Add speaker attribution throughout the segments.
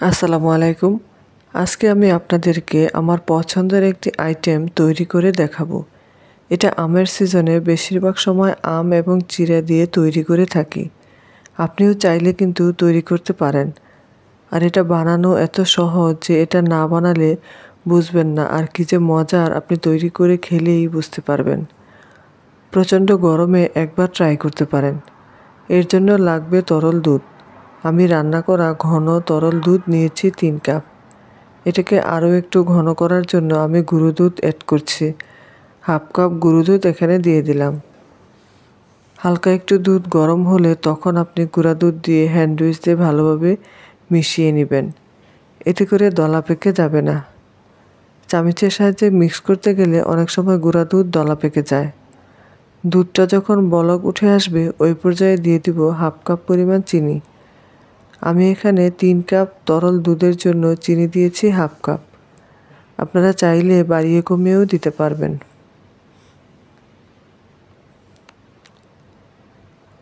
Speaker 1: আসসালামু আলাইকুম। আজকে আমি আপনাদেরকে আমার পছন্দের একটি আইটেম তৈরি করে দেখাবো। এটা আমের সিজনে বেশিরভাগ সময় আম এবং চিড়া দিয়ে তৈরি করে থাকি। আপনিও চাইলে কিন্তু তৈরি করতে পারেন। আর এটা বানানো এত সহজ যে এটা না বানালে বুঝবেন না, আর কি যে মজার আপনি তৈরি করে খেলেই বুঝতে পারবেন। প্রচণ্ড গরমে একবার ট্রাই করতে পারেন। এর জন্য লাগবে তরল দুধ। আমি রান্না করা ঘন তরল দুধ নিয়েছি 3 কাপ। এটাকে আরও একটু ঘন করার জন্য আমি গুঁড়ো দুধ অ্যাড করছি। হাফ কাপ গুঁড়ো দুধ এখানে দিয়ে দিলাম। হালকা একটু দুধ গরম হলে তখন আপনি গুঁড়া দুধ দিয়ে হ্যান্ড উইচ দিয়ে ভালোভাবে মিশিয়ে নেবেন। এতে করে দলা পেকে যাবে না। চামচের সাহায্যে মিক্স করতে গেলে অনেক সময় গুঁড়া দুধ দলা পেকে যায়। দুধটা যখন বলক উঠে আসবে ওই পর্যায়ে দিয়ে দিব হাফ কাপ পরিমাণ চিনি। আমি এখানে 3 কাপ তরল দুধের জন্য চিনি দিয়েছি হাফ কাপ। আপনারা চাইলে বাড়িয়ে কমিয়েও দিতে পারবেন।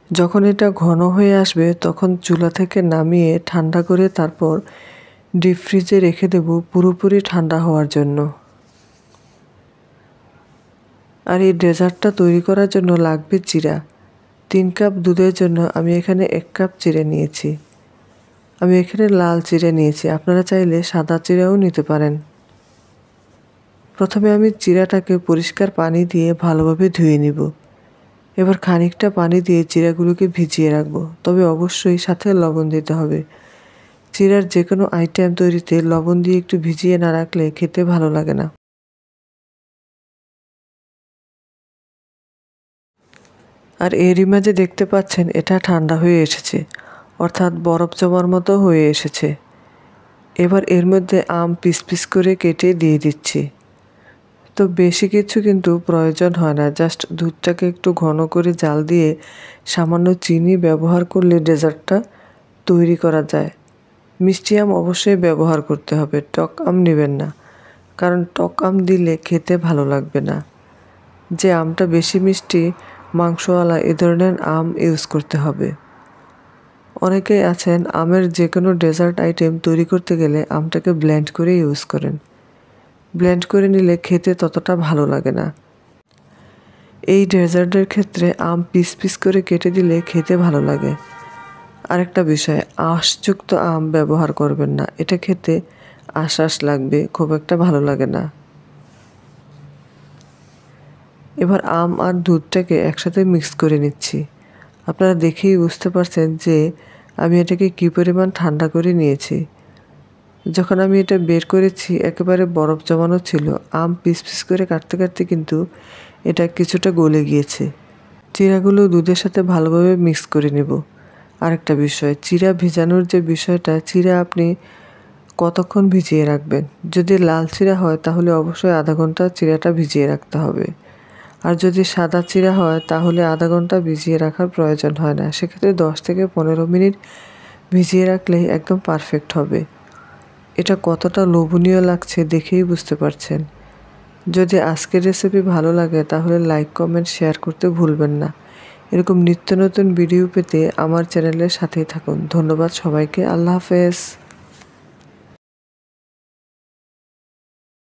Speaker 1: যখন এটা ঘন হয়ে আসবে তখন চুলা থেকে নামিয়ে ঠান্ডা করে তারপর ডিপ ফ্রিজে রেখে দেব পুরোপুরি ঠান্ডা হওয়ার জন্য। আর এই ডেজার্টটা তৈরি করার জন্য লাগবে চিড়া। 3 কাপ দুধের জন্য আমি এখানে 1 কাপ চিড়ে নিয়েছি। আমি এখানে লাল চিড়ে নিয়েছি, আপনারা চাইলে সাদা চিড়াও নিতে পারেন। প্রথমে আমি চিড়াটাকে পরিষ্কার পানি দিয়ে ভালোভাবে ধুয়ে নিব। এবার খানিকটা পানি দিয়ে চিড়াগুলোকে ভিজিয়ে রাখবো, তবে অবশ্যই সাথে লবণ দিতে হবে। চিড়ার যে কোনো আইটেম তৈরিতে লবণ দিয়ে একটু ভিজিয়ে না রাখলে খেতে ভালো লাগে না। আর এরই মাঝে দেখতে পাচ্ছেন এটা ঠান্ডা হয়ে এসেছে, অর্থাৎ বরফ জমার মতো হয়ে এসেছে। এবার এর মধ্যে আম পিস পিস করে কেটে দিয়ে দিচ্ছি। তো বেশি কিছু কিন্তু প্রয়োজন হয় না, জাস্ট দুধটাকে একটু ঘন করে জাল দিয়ে সামান্য চিনি ব্যবহার করলে ডেজার্টটা তৈরি করা যায়। মিষ্টি আম অবশ্যই ব্যবহার করতে হবে, টক আম নেবেন না, কারণ টক আম দিলে খেতে ভালো লাগবে না। যে আমটা বেশি মিষ্টি মাংসওয়ালা এ ধরনের আম ইউজ করতে হবে। অনেকেই আছেন আমের যে কোনো ডেজার্ট আইটেম তৈরি করতে গেলে আমটাকে ব্লেন্ড করে ইউজ করেন। ব্লেন্ড করে নিলে খেতে ততটা ভালো লাগে না। এই ডেজার্টের ক্ষেত্রে আম পিস পিস করে কেটে দিলে খেতে ভালো লাগে। আরেকটা বিষয়, আঁশযুক্ত আম ব্যবহার করবেন না, এটা খেতে আঁশ লাগবে, খুব একটা ভালো লাগে না। এবার আম আর দুধটাকে একসাথে মিক্স করে নিচ্ছি। আপনারা দেখেই বুঝতে পারছেন যে আমি এটাকে কী পরিমাণ ঠান্ডা করে নিয়েছি। যখন আমি এটা বের করেছি একেবারে বরফ জমানো ছিল। আম পিস পিস করে কাটতে কাটতে কিন্তু এটা কিছুটা গলে গিয়েছে। চিড়াগুলো দুধের সাথে ভালোভাবে মিক্স করে নেব। আরেকটা বিষয়, চিড়া ভিজানোর যে বিষয়টা, চিড়া আপনি কতক্ষণ ভিজিয়ে রাখবেন। যদি লাল চিড়া হয় তাহলে অবশ্যই আধা ঘন্টা চিড়াটা ভিজিয়ে রাখতে হবে। আর যদি সাদা চিড়া হয় তাহলে আধা ঘন্টা ভিজিয়ে রাখার প্রয়োজন হয় না, সেক্ষেত্রে 10 থেকে 15 মিনিট ভিজিয়ে রাখলেই একদম পারফেক্ট হবে। এটা কতটা লোভনীয় লাগছে দেখেই বুঝতে পারছেন। যদি আজকের রেসিপি ভালো লাগে তাহলে লাইক কমেন্ট শেয়ার করতে ভুলবেন না। এরকম নিত্য নতুন ভিডিও পেতে আমার চ্যানেলের সাথেই থাকুন। ধন্যবাদ সবাইকে। আল্লাহ হাফেজ।